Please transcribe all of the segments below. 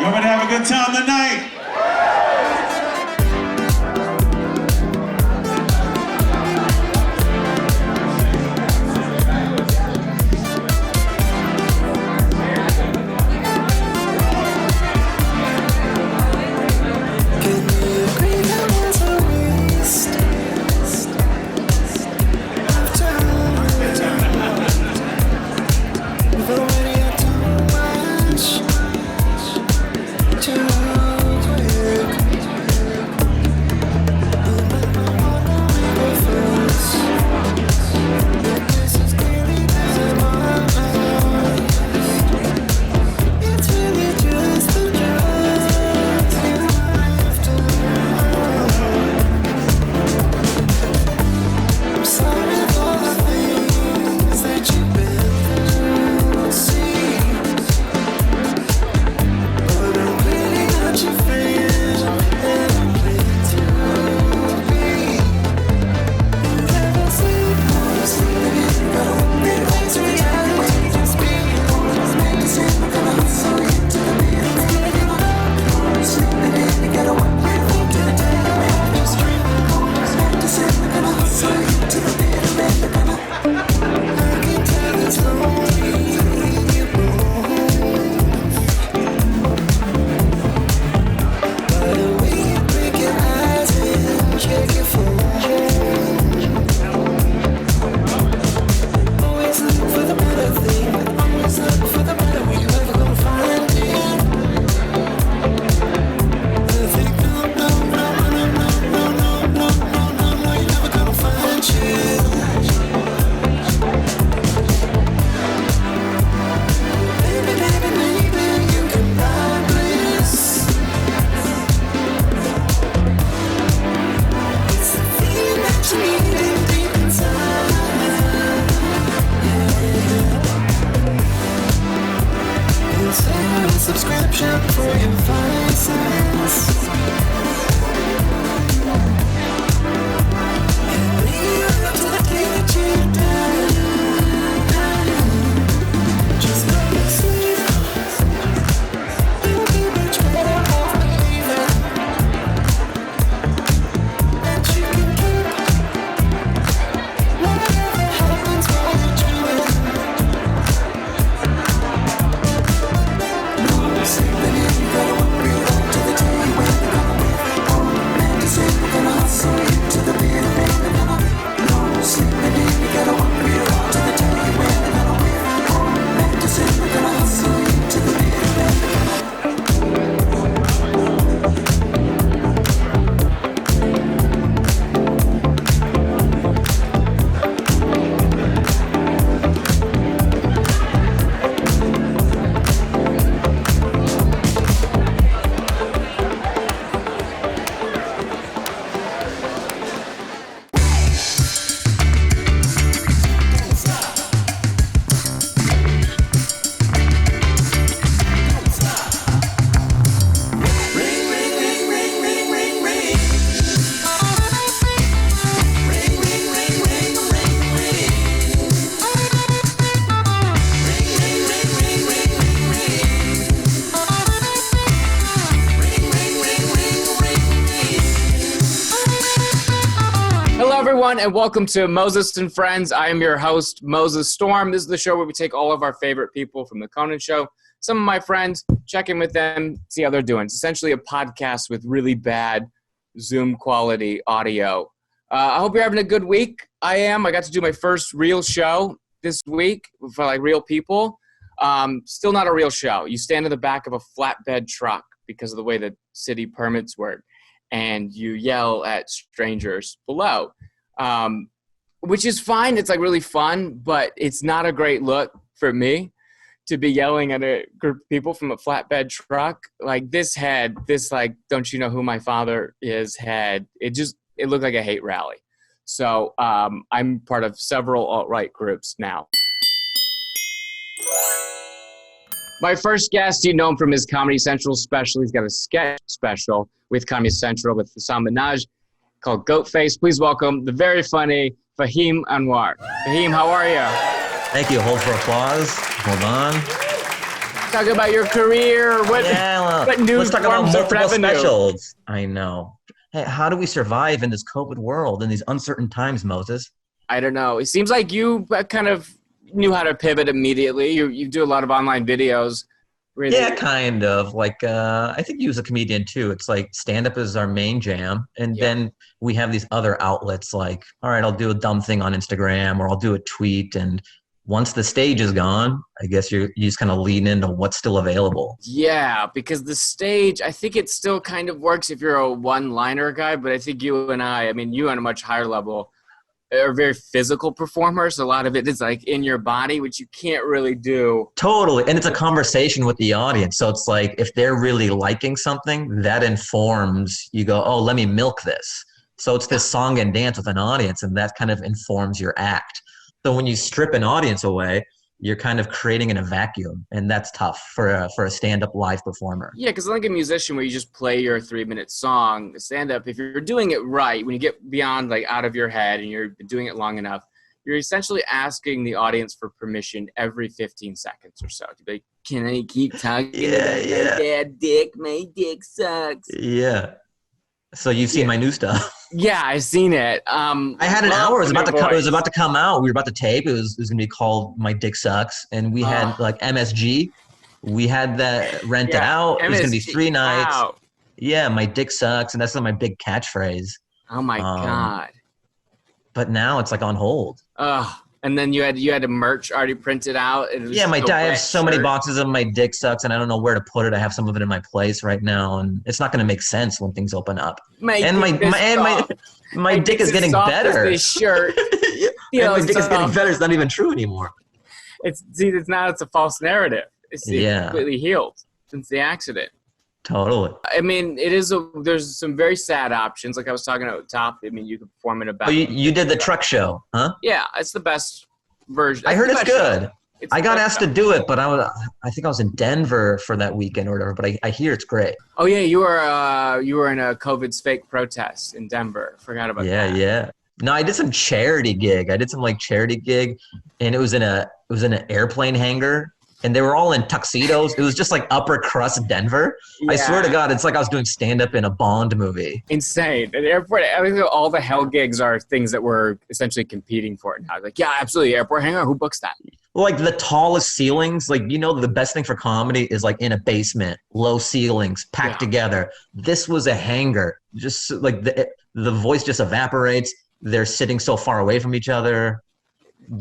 We're going to have a good time tonight. Everyone, and welcome to Moses and Friends. I am your host, Moses Storm. This is the show where we take all of our favorite people from the Conan show, some of my friends, check in with them, see how they're doing. It's essentially a podcast with really bad Zoom quality audio. I hope you're having a good week. I am. I got to do my first real show this week for like real people. Still not a real show. You stand in the back of a flatbed truck because of the way that city permits work, and you yell at strangers below. Which is fine. It's like really fun, but it's not a great look for me to be yelling at a group of people from a flatbed truck. Like this head, this like, don't you know who my father is head. It looked like a hate rally. So I'm part of several alt-right groups now. My first guest, you know him from his Comedy Central special. He's got a sketch special with Comedy Central with Fahim Anwar called Goat Face. Please welcome the very funny Fahim Anwar. Fahim, how are you? Thank you. Hold for applause. Hold on. Talk about your career. What new let's talk about forms of multiple revenue? specials. I know. Hey, how do we survive in this COVID world, in these uncertain times, Moses? I don't know. It seems like you kind of knew how to pivot immediately. You do a lot of online videos. Really. Yeah, kind of. Like, I think you as a comedian too. It's like stand-up is our main jam. And then we have these other outlets like, all right, I'll do a dumb thing on Instagram or I'll do a tweet. And once the stage is gone, I guess you just kind of lean into what's still available. Yeah, because the stage, I think it still kind of works if you're a one-liner guy. But I think you and I mean, you on a much higher level, are very physical performers. A lot of it is like in your body, which you can't really do. Totally. And it's a conversation with the audience. So it's like if they're really liking something, that informs you go, oh, let me milk this. So it's this song and dance with an audience, and that kind of informs your act. So when you strip an audience away, you're kind of creating in a vacuum, and that's tough for a stand-up live performer. Yeah, because like a musician where you just play your 3-minute song, stand-up, if you're doing it right, when you get beyond like out of your head and you're doing it long enough, you're essentially asking the audience for permission every 15 seconds or so. To be like, can I keep talking about my dad dick? My dick sucks. Yeah. So you've seen my new stuff. Yeah, I've seen it. I had an hour. It was about to come out. We were about to tape. It was going to be called My Dick Sucks. And we had like MSG. We had that rented out. It was going to be 3 nights. Wow. Yeah, My Dick Sucks. And that's my big catchphrase. Oh, my God. But now it's like on hold. And then you had a merch already printed out. I have so many boxes of My Dick Sucks, and I don't know where to put it. I have some of it in my place right now, and it's not going to make sense when things open up. My dick is getting better. This shirt. And my dick is getting better. It's not even true anymore. It's a false narrative. It's completely healed since the accident. Totally. I mean, there's some very sad options. Like I was talking at the top. I mean, you could perform in a battle. You did the truck show, huh? Yeah, it's the best version. I heard it's good. I got asked to do it, but I think I was in Denver for that weekend or whatever, but I hear it's great. Oh yeah, you were in a COVID's fake protest in Denver. Forgot about that. Yeah. No, I did some charity gig. I did some like charity gig, and it was in an airplane hangar. And they were all in tuxedos. It was just like upper crust Denver. Yeah. I swear to God, it's like I was doing stand-up in a Bond movie. Insane. At the airport, I think all the hell gigs are things that we're essentially competing for now. Like, yeah, absolutely. Airport hangar, who books that? Like the tallest ceilings, like, the best thing for comedy is like in a basement, low ceilings, packed together. This was a hangar. Just like the voice just evaporates. They're sitting so far away from each other.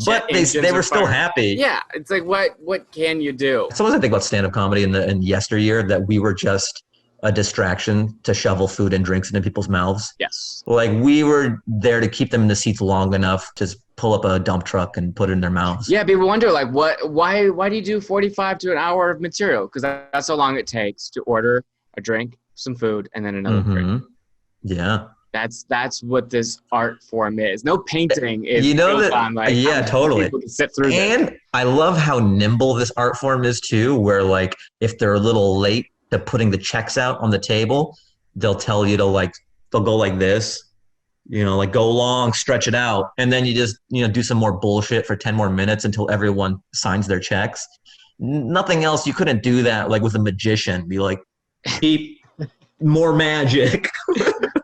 But they were still happy. Yeah, it's like what can you do? Sometimes I think about stand-up comedy in yesteryear that we were just a distraction to shovel food and drinks into people's mouths. Yes. Like we were there to keep them in the seats long enough to pull up a dump truck and put it in their mouths. Yeah, people wonder like why do you do 45 to an hour of material? Because that's how long it takes to order a drink, some food, and then another drink. Yeah. That's what this art form is. No painting is fun. Like, totally. People can sit through and I love how nimble this art form is too, where like if they're a little late to putting the checks out on the table, they'll tell you they'll go like this, like go long, stretch it out. And then you just, do some more bullshit for 10 more minutes until everyone signs their checks. Nothing else. You couldn't do that like with a magician. Be like, keep more magic.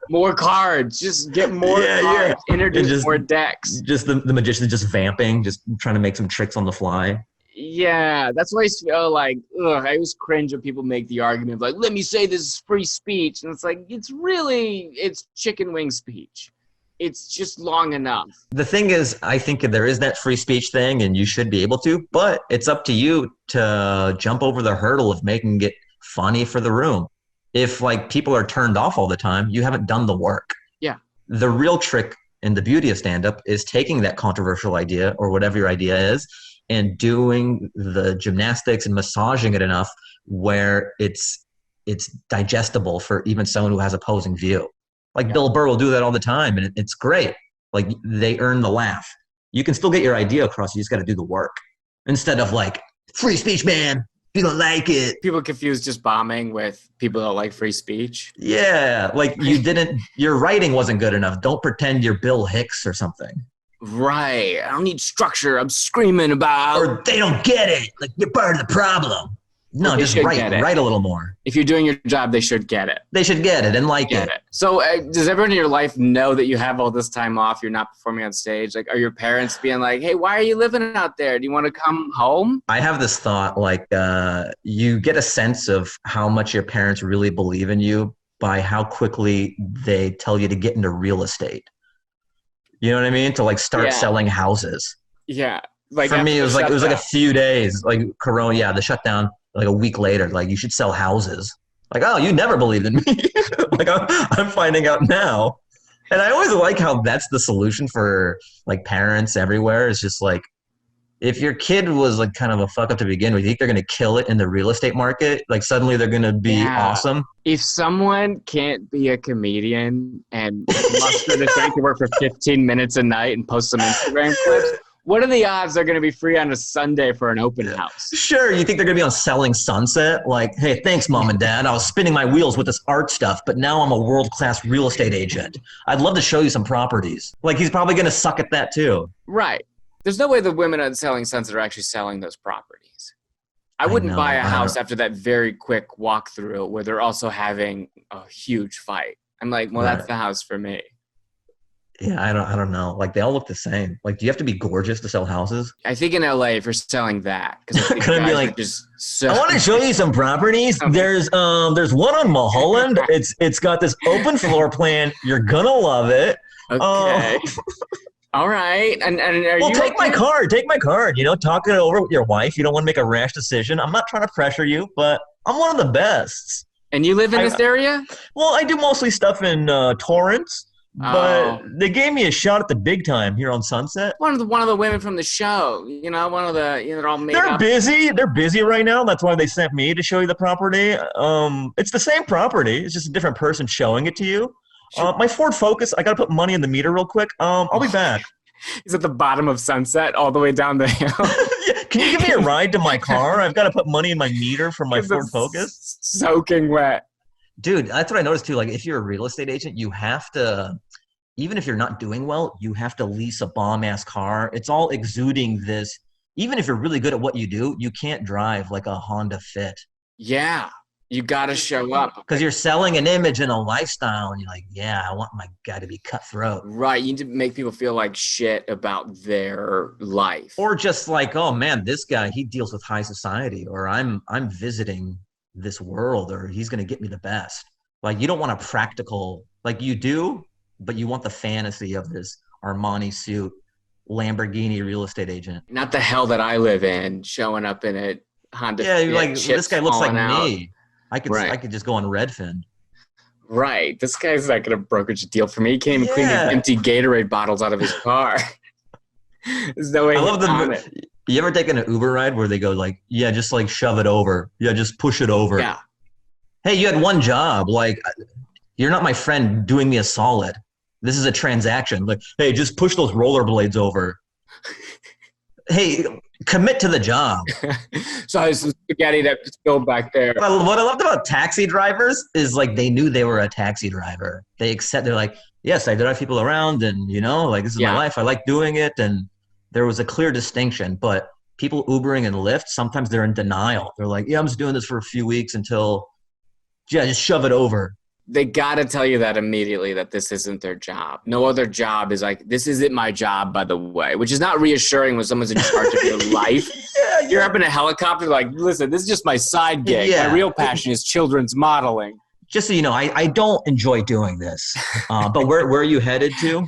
More cards. Just get more cards. Introduce more decks. Just the magician just vamping, just trying to make some tricks on the fly. Yeah, that's why I feel like, I always cringe when people make the argument of like, let me say this is free speech. And it's like, it's chicken wing speech. It's just long enough. The thing is, I think there is that free speech thing and you should be able to, but it's up to you to jump over the hurdle of making it funny for the room. If like people are turned off all the time, you haven't done the work. Yeah. The real trick and the beauty of stand-up is taking that controversial idea or whatever your idea is and doing the gymnastics and massaging it enough where it's digestible for even someone who has opposing view. Like Bill Burr will do that all the time and it's great. Like they earn the laugh. You can still get your idea across. You just got to do the work instead of like free speech, man. You don't like it. People confuse just bombing with people that like free speech. Yeah, like your writing wasn't good enough. Don't pretend you're Bill Hicks or something. Right. I don't need structure. I'm screaming about. Or they don't get it. Like you're part of the problem. No, just write a little more. If you're doing your job, they should get it. They should get it and like it. So does everyone in your life know that you have all this time off? You're not performing on stage? Like, are your parents being like, hey, why are you living out there? Do you want to come home? I have this thought, like, you get a sense of how much your parents really believe in you by how quickly they tell you to get into real estate. You know what I mean? To like start selling houses. Yeah. Like for me, it was like a few days, like Corona. Yeah, the shutdown. Like a week later, like you should sell houses. Like, oh, you never believed in me. Like I'm finding out now. And I always like how that's the solution for like parents everywhere. It's just like, if your kid was like kind of a fuck up to begin with, you think they're going to kill it in the real estate market? Like suddenly they're going to be awesome. If someone can't be a comedian and muster the strength to work for 15 minutes a night and post some Instagram clips, what are the odds they're going to be free on a Sunday for an open house? Sure, you think they're going to be on Selling Sunset? Like, hey, thanks, Mom and Dad. I was spinning my wheels with this art stuff, but now I'm a world-class real estate agent. I'd love to show you some properties. Like, he's probably going to suck at that, too. Right. There's no way the women on Selling Sunset are actually selling those properties. I wouldn't buy a house after that very quick walkthrough where they're also having a huge fight. I'm like, well, that's the house for me. Yeah, I don't know. Like, they all look the same. Like, do you have to be gorgeous to sell houses? I think in LA, if you're selling that, because gonna be like, I want to show you some properties. There's one on Mulholland. It's got this open floor plan. You're gonna love it. Okay. All right. And are you take my card. Take my card. You know, talk it over with your wife. You don't want to make a rash decision. I'm not trying to pressure you, but I'm one of the best. And you live in this area? Well, I do mostly stuff in Torrance. But they gave me a shot at the big time here on Sunset. One of the women from the show, one of the they're all made up. They're busy right now. That's why they sent me to show you the property. It's the same property. It's just a different person showing it to you. My Ford Focus, I got to put money in the meter real quick. I'll be back. He's at the bottom of Sunset all the way down the hill. Yeah, can you give me a ride to my car? I've got to put money in my meter for my Ford Focus. Soaking wet. Dude, that's what I noticed too. Like, if you're a real estate agent, you have to, even if you're not doing well, you have to lease a bomb-ass car. It's all exuding this. Even if you're really good at what you do, you can't drive like a Honda Fit. Yeah, you got to show up. Because you're selling an image and a lifestyle, and you're like, yeah, I want my guy to be cutthroat. Right, you need to make people feel like shit about their life. Or just like, oh man, this guy, he deals with high society, or I'm visiting this world, or he's going to get me the best. Like, you don't want a practical, like you do, but you want the fantasy of this Armani suit, Lamborghini real estate agent. Not the hell that I live in, showing up in a Honda. Yeah, you're like, this guy looks like out. me. I could just go on Redfin. Right. This guy's not going to brokerage a deal for me. He can't even clean these empty Gatorade bottles out of his car. There's no way. I love it. You ever taken an Uber ride where they go like, yeah, just like shove it over. Yeah, just push it over. Yeah. Hey, you had one job. Like, you're not my friend doing me a solid. This is a transaction. Like, hey, just push those rollerblades over. Hey, commit to the job. So it's some spaghetti that spilled back there. Well, what I loved about taxi drivers is like they knew they were a taxi driver. They're like, yes, I drive people around, and like this is my life. I like doing it, and there was a clear distinction. But people Ubering and Lyft, sometimes they're in denial. They're like, yeah, I'm just doing this for a few weeks until, just shove it over. They got to tell you that immediately, that this isn't their job. No other job is like, this isn't my job, by the way, which is not reassuring when someone's in charge of your life. You're up in a helicopter like, listen, this is just my side gig. Yeah. My real passion is children's modeling. Just so you know, I don't enjoy doing this. But where are you headed to?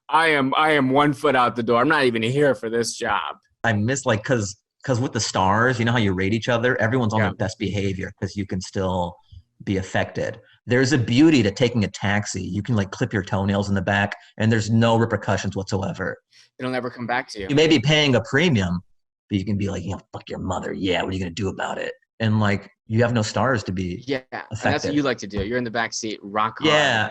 I am 1 foot out the door. I'm not even here for this job. I miss because with the stars, you know how you rate each other? Everyone's on their best behavior because you can still be affected. There's a beauty to taking a taxi. You can like clip your toenails in the back and there's no repercussions whatsoever. It'll never come back to you. You may be paying a premium, but you can be like, fuck your mother. Yeah, what are you going to do about it? And like, you have no stars to be affected. And that's what you like to do. You're in the back seat, rock hard. Yeah,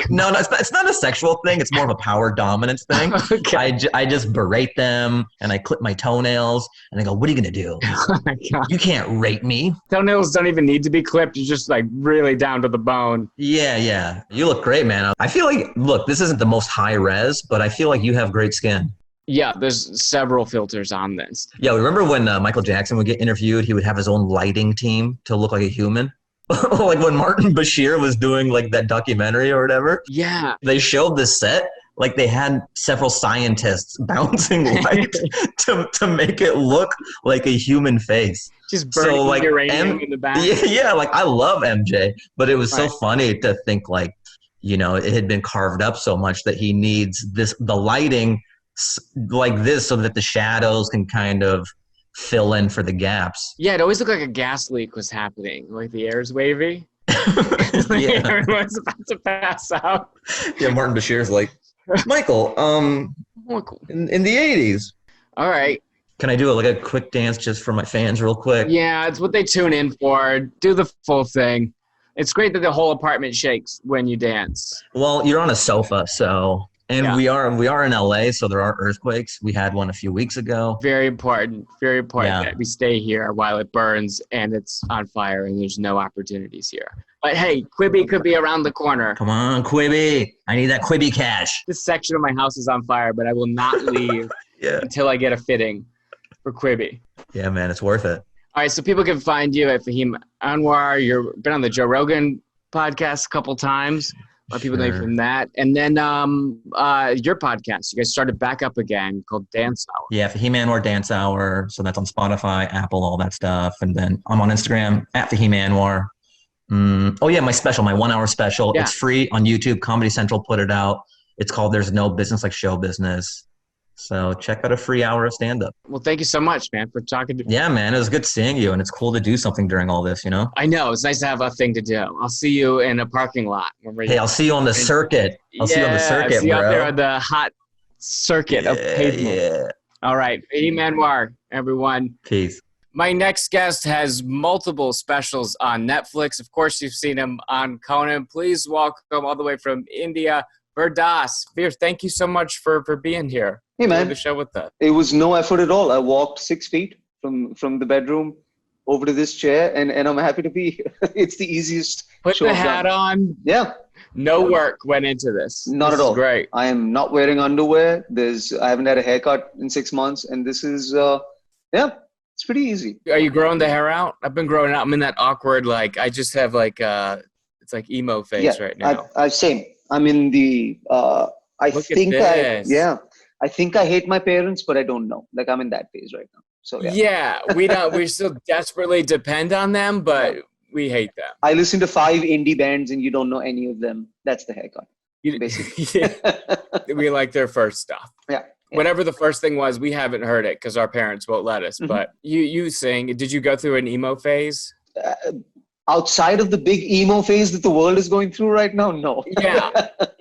no, it's not a sexual thing. It's more of a power dominance thing. Okay. I just berate them and I clip my toenails and I go, what are you going to do? Oh my God. You can't rate me. Toenails don't even need to be clipped. You're just like really down to the bone. Yeah. You look great, man. I feel like, look, this isn't the most high res, but I feel like you have great skin. Yeah, there's several filters on this. Yeah, remember when Michael Jackson would get interviewed, he would have his own lighting team to look like a human? Like when Martin Bashir was doing like that documentary or whatever. Yeah. They showed the set, like they had several scientists bouncing light to make it look like a human face. Just burning like uranium in the back. Yeah, like I love MJ, but it was so Right. funny to think like, you know, it had been carved up so much that he needs the lighting like this so that the shadows can kind of fill in for the gaps. Yeah, it always looked like a gas leak was happening, like the air's wavy. Yeah. Everyone's about to pass out. Yeah, Martin Bashir's like, Michael, Oh, cool. in the 80s. All right. Can I do like a quick dance just for my fans real quick? Yeah, it's what they tune in for. Do the full thing. It's great that the whole apartment shakes when you dance. Well, you're on a sofa, so Yeah. we are in LA, so there are earthquakes. We had one a few weeks ago. Very important Yeah. that we stay here while it burns and it's on fire and there's no opportunities here. But hey, Quibi could be around the corner. Come on, Quibi. I need that Quibi cash. This section of my house is on fire, but I will not leave Yeah. until I get a fitting for Quibi. Yeah, man, it's worth it. All right, so people can find you at Fahim Anwar. You've been on the Joe Rogan podcast a couple times. A lot of people know you Sure. from that. And then your podcast, you guys started back up again called Dance Hour. Yeah, Fahim Anwar Dance Hour. So that's on Spotify, Apple, all that stuff. And then I'm on Instagram at Fahim Anwar. Oh yeah, my special, my 1 hour special. Yeah. It's free on YouTube. Comedy Central put it out. It's called There's No Business Like Show Business. So check out a free hour of stand-up. Well, thank you so much, man, for talking to me. Yeah, man, it was good seeing you, and it's cool to do something during all this, you know? I know. It's nice to have a thing to do. I'll see you in a parking lot. Hey, I'll see you on the circuit. I'll see you on the circuit, see you bro. out there on the hot circuit of pavement. Yeah. All right. Fahim Anwar, everyone. Peace. My next guest has multiple specials on Netflix. Of course, you've seen him on Conan. Please welcome all the way from India, Virdas. Veer, thank you so much for being here. Hey, man. Doing the show with us. It was no effort at all. I walked 6 feet from the bedroom over to this chair, and I'm happy to be here. It's the easiest Put show the I've hat done. on. Yeah, No work went into this. not This at is all. Great. I am not wearing underwear. I haven't had a haircut in 6 months, and this is it's pretty easy. Are you growing the hair out? I've been growing out. I'm in that awkward, like, I just have like, it's like emo phase right now. I same. I'm in the. I Look at think this. I think I hate my parents, but I don't know. Like I'm in that phase right now. So yeah. We still desperately depend on them, but we hate them. I listen to 5 indie bands, and you don't know any of them. That's the haircut. You- Basically. we like their first stuff. Yeah. Whatever the first thing was, we haven't heard it because our parents won't let us. Mhm. But you sing. Did you go through an emo phase? Outside of the big emo phase that the world is going through right now, no. Yeah.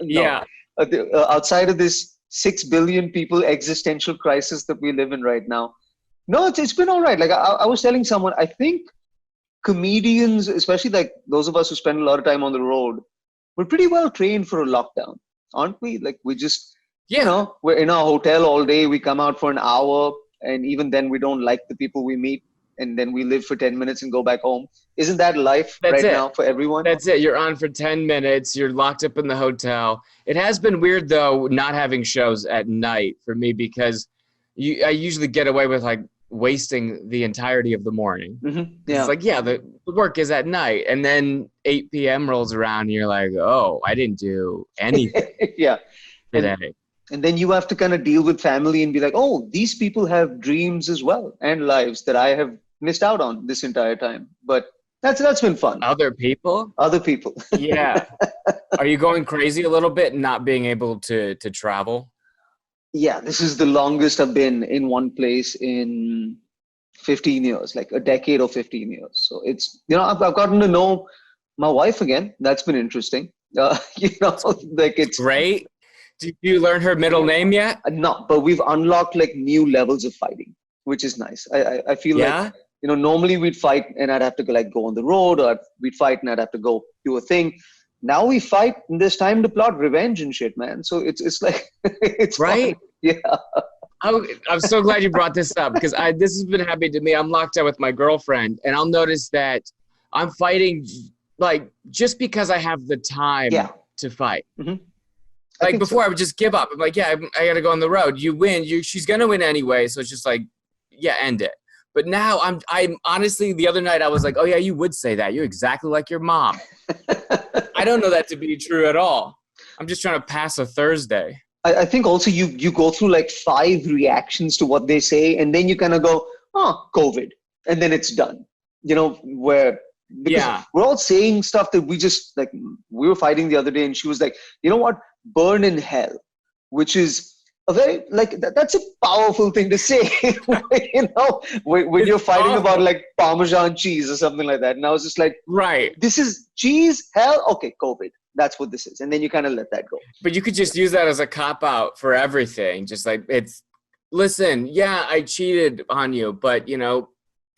No. Yeah. Outside of this 6 billion people existential crisis that we live in right now, no, it's been all right. Like I was telling someone, I think comedians, especially like those of us who spend a lot of time on the road, we're pretty well trained for a lockdown, aren't we? Like we just, we're in our hotel all day. We come out for an hour, and even then we don't like the people we meet, and then we live for 10 minutes and go back home. Isn't that life That's right it. now for everyone? That's it. You're on for 10 minutes. You're locked up in the hotel. It has been weird, though, not having shows at night for me because I usually get away with, like, wasting the entirety of the morning. Mm-hmm. Yeah. It's like, the work is at night. And then 8 p.m. rolls around and you're like, oh, I didn't do anything Yeah. today. And then you have to kind of deal with family and be like, oh, these people have dreams as well and lives that I have missed out on this entire time. But that's been fun. Other people? Other people. Yeah. Are you going crazy a little bit not being able to travel? Yeah, this is the longest I've been in one place in 15 years, like a decade or 15 years. So it's, I've gotten to know my wife again. That's been interesting. Like it's Great. Did you learn her middle name yet? no, but we've unlocked like new levels of fighting, which is nice. I feel like, normally we'd fight and I'd have to go on the road, or we'd fight and I'd have to go do a thing. Now we fight and there's time to plot revenge and shit, man. So it's like, it's Right? fun. Yeah. I'm so glad you brought this up because this has been happening to me. I'm locked out with my girlfriend and I'll notice that I'm fighting like just because I have the time to fight. Mm-hmm. Like before, I would just give up. I'm like, yeah, I got to go on the road. You win. She's going to win anyway. So it's just like, yeah, end it. But now I'm honestly, the other night I was like, oh yeah, you would say that. You're exactly like your mom. I don't know that to be true at all. I'm just trying to pass a Thursday. I think also you go through like 5 reactions to what they say, and then you kind of go, oh, COVID. And then it's done. You know, we're all saying stuff that we just, like, we were fighting the other day, and she was like, you know what? Burn in hell, which is a very, like, that's a powerful thing to say, you know, when you're fighting about like Parmesan cheese or something like that. And I was just like, right, this is cheese, hell, okay, COVID. That's what this is. And then you kind of let that go. But you could just use that as a cop-out for everything. Just like, listen, yeah, I cheated on you, but, you know,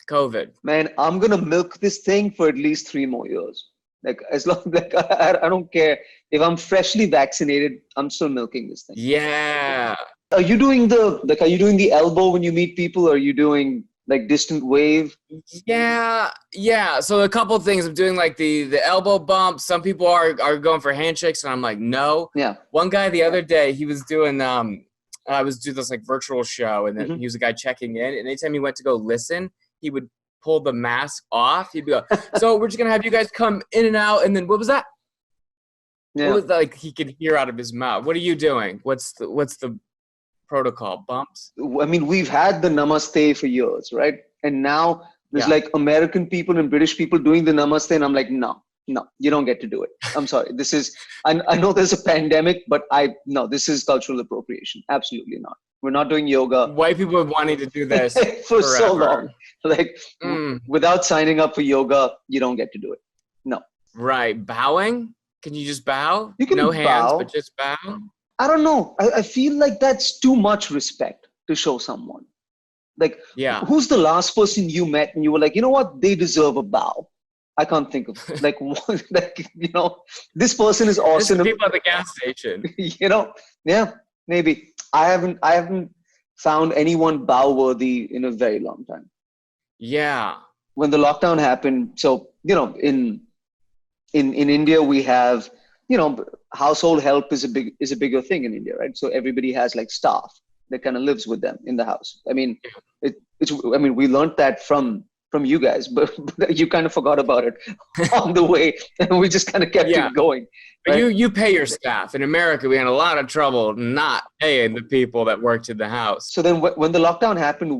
COVID. Man, I'm going to milk this thing for at least 3 more years. Like, as long, like, I don't care. If I'm freshly vaccinated, I'm still milking this thing. Yeah. Are you doing the elbow when you meet people? Or are you doing like distant wave? Yeah. So a couple of things. I'm doing like the elbow bump. Some people are going for handshakes, and I'm like, no. Yeah. One guy the other day, he was doing I was doing this like virtual show, and then he was a guy checking in, and anytime he went to go listen, he would pull the mask off. He'd be like, so we're just gonna have you guys come in and out, and then what was that? Yeah. What was that? Like he could hear out of his mouth. What are you doing? What's the protocol? Bumps? I mean, we've had the namaste for years, right? And now there's like American people and British people doing the namaste, and I'm like, no, you don't get to do it. I'm sorry. This is, I know there's a pandemic, but this is cultural appropriation. Absolutely not. We're not doing yoga. White people have wanted to do this for forever. So long. Like, without signing up for yoga, you don't get to do it. No. Right. Bowing? Can you just bow? You can no bow. hands, but just bow? I don't know. I feel like that's too much respect to show someone. Like, who's the last person you met and you were like, you know what? They deserve a bow. I can't think of it. Like, you know, this person is awesome. People at the gas station. You know, yeah, maybe. I haven't found anyone bow worthy in a very long time. Yeah. When the lockdown happened, so, you know, in India we have, you know, household help is a bigger thing in India, right? So everybody has like staff that kind of lives with them in the house. I mean, we learned that from you guys, but you kind of forgot about it on the way, and we just kind of kept it going. Right? But you pay your staff. In America, we had a lot of trouble not paying the people that worked in the house. So then when the lockdown happened,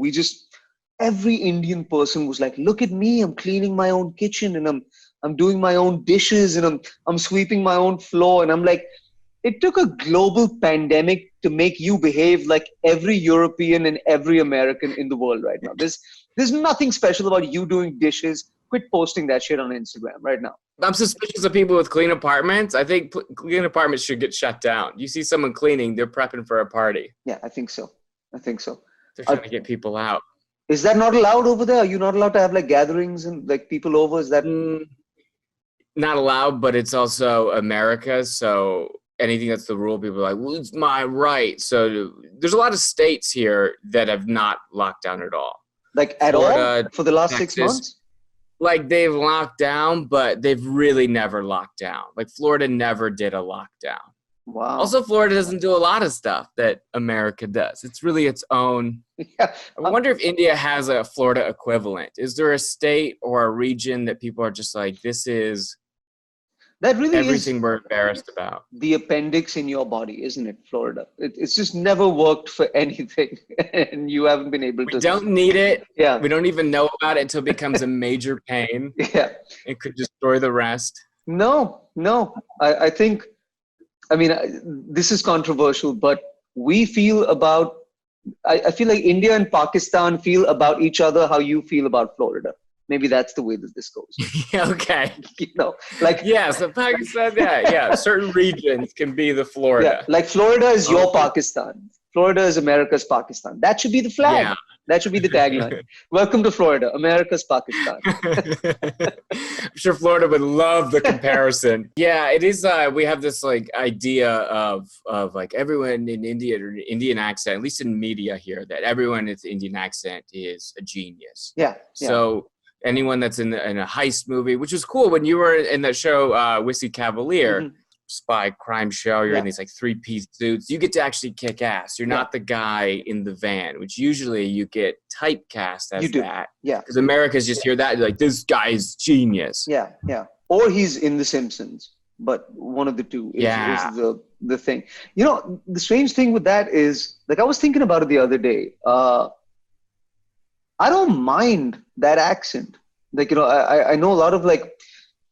every Indian person was like, look at me, I'm cleaning my own kitchen, and I'm doing my own dishes, and I'm sweeping my own floor. And I'm like, it took a global pandemic to make you behave like every European and every American in the world right now. There's nothing special about you doing dishes. Quit posting that shit on Instagram right now. I'm suspicious of people with clean apartments. I think clean apartments should get shut down. You see someone cleaning, they're prepping for a party. Yeah, I think so. They're trying to get people out. Is that not allowed over there? Are you not allowed to have like gatherings and like people over? Is that not allowed? But it's also America, so anything that's the rule, people are like, well, it's my right. So there's a lot of states here that have not locked down at all. Like at Florida, all for the last Texas, 6 months? Like they've locked down, but they've really never locked down. Like Florida never did a lockdown. Wow. Also, Florida doesn't do a lot of stuff that America does. It's really its own. Yeah. I wonder if India has a Florida equivalent. Is there a state or a region that people are just like, this is that really everything we're embarrassed about? The appendix in your body, isn't it, Florida? It's just never worked for anything, and you haven't been able to. We don't need it. Yeah. We don't even know about it until it becomes a major pain. Yeah. It could destroy the rest. No. I think, I mean, this is controversial, but we feel about, I feel like India and Pakistan feel about each other how you feel about Florida. Maybe that's the way that this goes. Okay. You know, like. Yeah, so Pakistan, certain regions can be the Florida. Yeah, like Florida is your Pakistan. Florida is America's Pakistan. That should be the flag. Yeah. That should be the tagline. Welcome to Florida, America's Pakistan. I'm sure Florida would love the comparison. Yeah, it is. We have this like idea of like everyone in India or Indian accent, at least in media here, that everyone with Indian accent is a genius. Yeah. So anyone that's in a heist movie, which was cool when you were in that show, Whiskey Cavalier. spy crime show. You're in these like 3-piece suits. You get to actually kick ass. You're not the guy in the van, which usually you get typecast as that. Yeah. Because Americans just hear that, like, this guy's genius. Yeah, yeah. Or he's in The Simpsons, but one of the two is the thing. You know, the strange thing with that is, like, I was thinking about it the other day. I don't mind that accent. Like, you know, I know a lot of like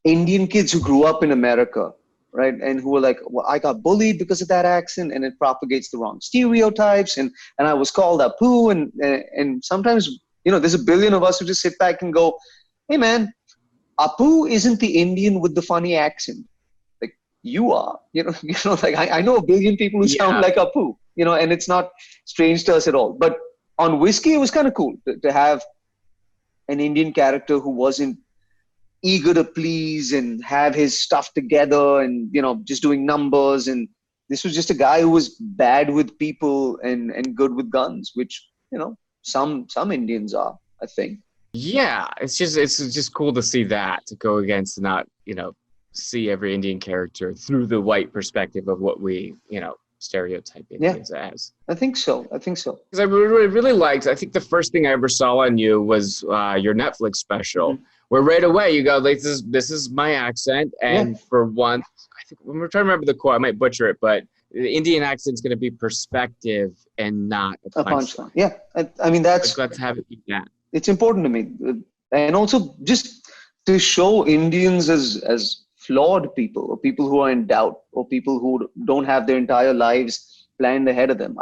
Indian kids who grew up in America, right? And who were like, well, I got bullied because of that accent, and it propagates the wrong stereotypes, and I was called Apu, and sometimes, you know, there's a billion of us who just sit back and go, hey man, Apu isn't the Indian with the funny accent. Like, you are, you know, like I know a billion people who sound like Apu, you know, and it's not strange to us at all. But on Whiskey, it was kind of cool to have an Indian character who wasn't eager to please and have his stuff together and, you know, just doing numbers. And this was just a guy who was bad with people and good with guns, which, you know, some Indians are, I think. Yeah, it's just cool to see that, to go against and not, you know, see every Indian character through the white perspective of what we, you know, stereotype Indians as. I think so. Because I really liked, I think the first thing I ever saw on you was your Netflix special, where right away you go, like, this is my accent, and for once, I think, I'm trying to remember the quote, I might butcher it, but the Indian accent's going to be perspective and not a punchline. Yeah, I mean, that's... Like, let's have it be that. It's important to me. And also just to show Indians as flawed people, or people who are in doubt, or people who don't have their entire lives planned ahead of them.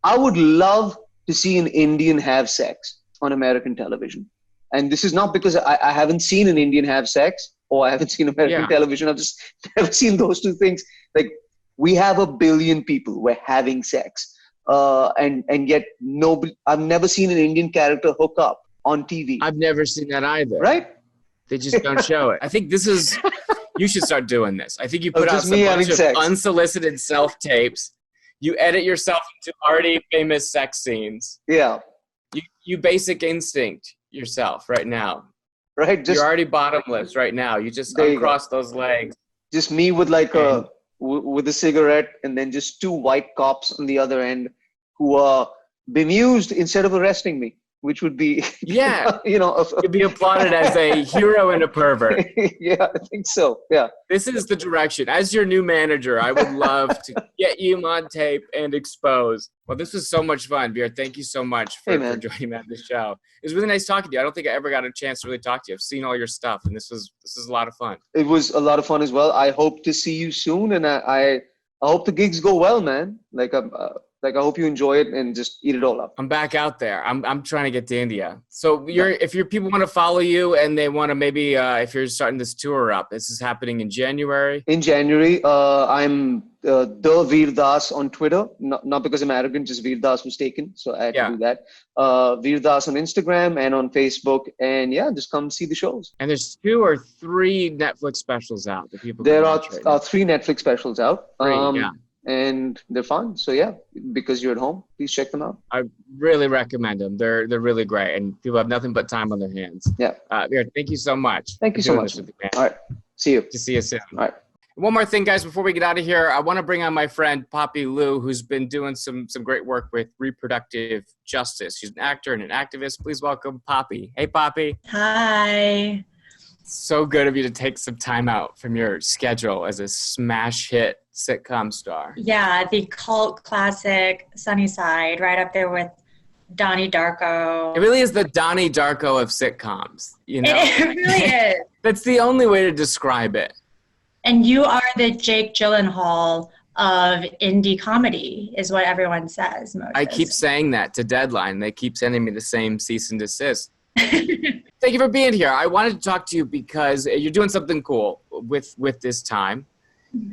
I would love to see an Indian have sex on American television. And this is not because I haven't seen an Indian have sex, or I haven't seen American television. I've just never seen those two things. Like, we have a billion people who are having sex. And yet nobody, I've never seen an Indian character hook up on TV. I've never seen that either. Right? They just don't show it. I think this is, you should start doing this. I think you put out some bunch of unsolicited self-tapes. You edit yourself into already famous sex scenes. Yeah. You Basic Instinct yourself right now. Right. You're already bottomless right now. You just uncross those legs. Just me with like with a cigarette, and then just two white cops on the other end who are bemused instead of arresting me, which would be, you know, you'd be applauded as a hero and a pervert. Yeah, I think so. Yeah. This is the direction. As your new manager, I would love to get you on tape and expose. Well, this was so much fun, Veer. Thank you so much for joining me on the show. It was really nice talking to you. I don't think I ever got a chance to really talk to you. I've seen all your stuff, and this is a lot of fun. It was a lot of fun as well. I hope to see you soon, and I hope the gigs go well, man. Like I hope you enjoy it and just eat it all up. I'm back out there. I'm trying to get to India. So if your people want to follow you and they want to maybe if you're starting this tour up, this is happening in January. In January, I'm the Veer Das on Twitter. Not because I'm arrogant, just Veer Das was taken, so I had to do that. Veer Das on Instagram and on Facebook, and just come see the shows. And there's 2 or 3 Netflix specials out that people. There are 3 Netflix specials out. And they're fun. So because you're at home, please check them out. I really recommend them. They're really great, and people have nothing but time on their hands. Yeah. Thank you so much. Thank you so much. All right. See you. To see you soon. All right. One more thing, guys, before we get out of here, I want to bring on my friend Poppy Liu, who's been doing some great work with reproductive justice. She's an actor and an activist. Please welcome Poppy. Hey, Poppy. Hi. So good of you to take some time out from your schedule as a smash hit sitcom star. Yeah, the cult classic Sunnyside, right up there with Donnie Darko. It really is the Donnie Darko of sitcoms, you know? It really is. That's the only way to describe it. And you are the Jake Gyllenhaal of indie comedy, is what everyone says. Moses. I keep saying that to Deadline. They keep sending me the same cease and desist. Thank you for being here. I wanted to talk to you because you're doing something cool with this time.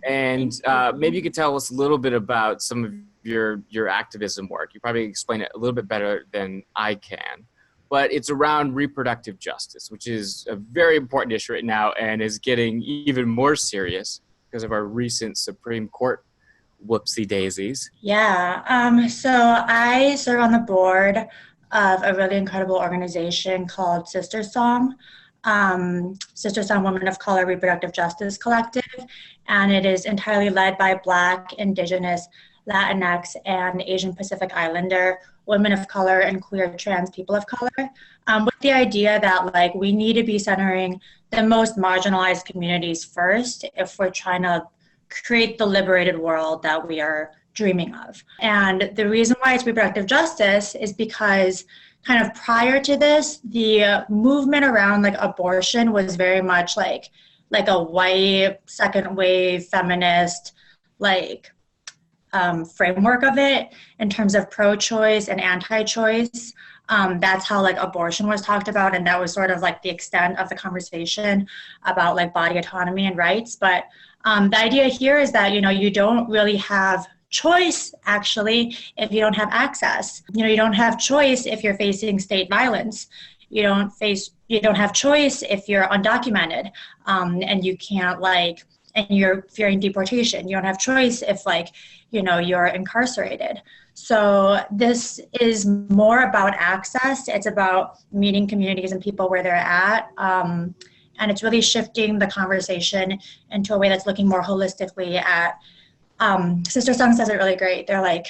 And maybe you could tell us a little bit about some of your activism work. You probably explain it a little bit better than I can. But it's around reproductive justice, which is a very important issue right now and is getting even more serious because of our recent Supreme Court whoopsie daisies. Yeah. So I serve on the board of a really incredible organization called Sister Song. Sister Song Women of Color Reproductive Justice Collective, and it is entirely led by Black, Indigenous, Latinx, and Asian Pacific Islander women of color and queer trans people of color, with the idea that like we need to be centering the most marginalized communities first if we're trying to create the liberated world that we are dreaming of. And the reason why it's reproductive justice is because kind of prior to this, the movement around like abortion was very much like a white second wave feminist like framework of it in terms of pro-choice and anti-choice. That's how like abortion was talked about, and that was sort of like the extent of the conversation about like body autonomy and rights. But the idea here is that, you know, you don't really have choice actually if you don't have access. You know, you don't have choice if you're facing state violence. You don't have choice if you're undocumented, and you can't like, and you're fearing deportation. You don't have choice if like, you know, you're incarcerated. So this is more about access. It's about meeting communities and people where they're at. And it's really shifting the conversation into a way that's looking more holistically at, Sister Song says it really great. They're like,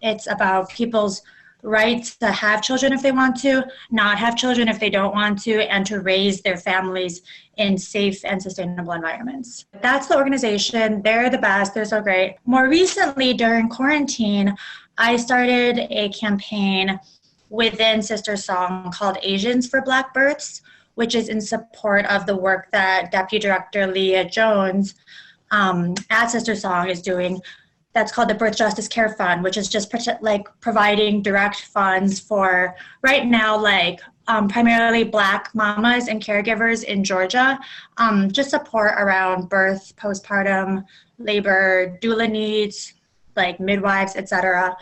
it's about people's rights to have children if they want to, not have children if they don't want to, and to raise their families in safe and sustainable environments. That's the organization. They're the best. They're so great. More recently, during quarantine, I started a campaign within Sister Song called Asians for Black Births, which is in support of the work that Deputy Director Leah Jones at Sister Song is doing. That's called the Birth Justice Care Fund, which is just like providing direct funds for right now, like primarily Black mamas and caregivers in Georgia, just support around birth, postpartum, labor, doula needs, like midwives, etc.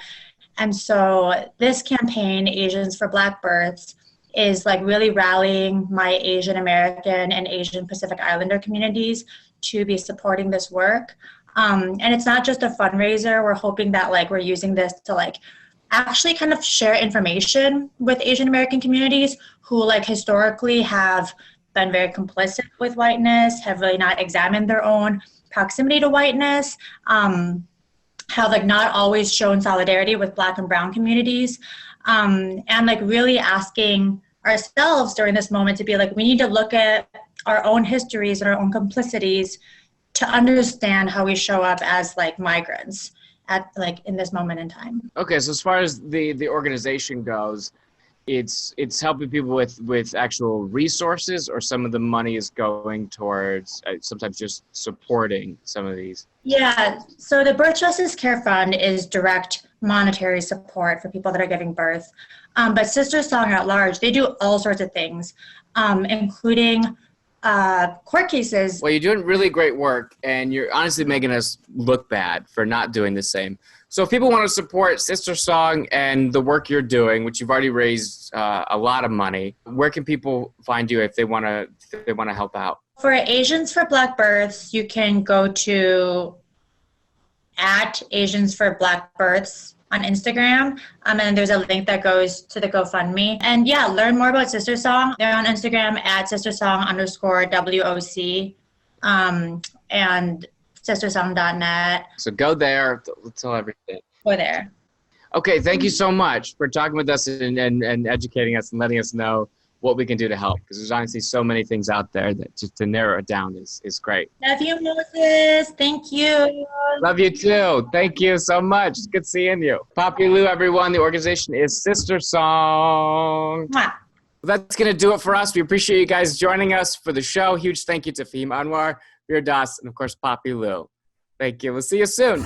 And so this campaign, Asians for Black Births, is like really rallying my Asian American and Asian Pacific Islander communities to be supporting this work. And it's not just a fundraiser. We're hoping that like we're using this to like actually kind of share information with Asian American communities who like historically have been very complicit with whiteness, have really not examined their own proximity to whiteness, have like not always shown solidarity with Black and Brown communities, and like really asking ourselves during this moment to be like, we need to look at our own histories and our own complicities to understand how we show up as like migrants at like in this moment in time. Okay, so as far as the organization goes, it's helping people with actual resources, or some of the money is going towards sometimes just supporting some of these? Yeah, so the Birth Justice Care Fund is direct monetary support for people that are giving birth. But Sister Song at large, they do all sorts of things, including court cases. Well, you're doing really great work, and you're honestly making us look bad for not doing the same. So if people want to support Sister Song and the work you're doing, which you've already raised a lot of money, where can people find you if they want to help out? For Asians for Black Births, you can go to @Asians for Black Births on Instagram, and there's a link that goes to the GoFundMe. And yeah, learn more about Sister Song. They're on Instagram @sistersong_WOC, and sistersong.net. So go there. Let's tell everything. Go there. Okay, thank you so much for talking with us and educating us and letting us know what we can do to help, because there's honestly so many things out there that just to narrow it down is great. Love you, Moses. Thank you. Love you too. Thank you so much. It's good seeing you. Poppy Liu, everyone. The organization is Sister Song. Mwah. That's going to do it for us. We appreciate you guys joining us for the show. Huge thank you to Fahim Anwar, Veer Das, and of course, Poppy Liu. Thank you. We'll see you soon.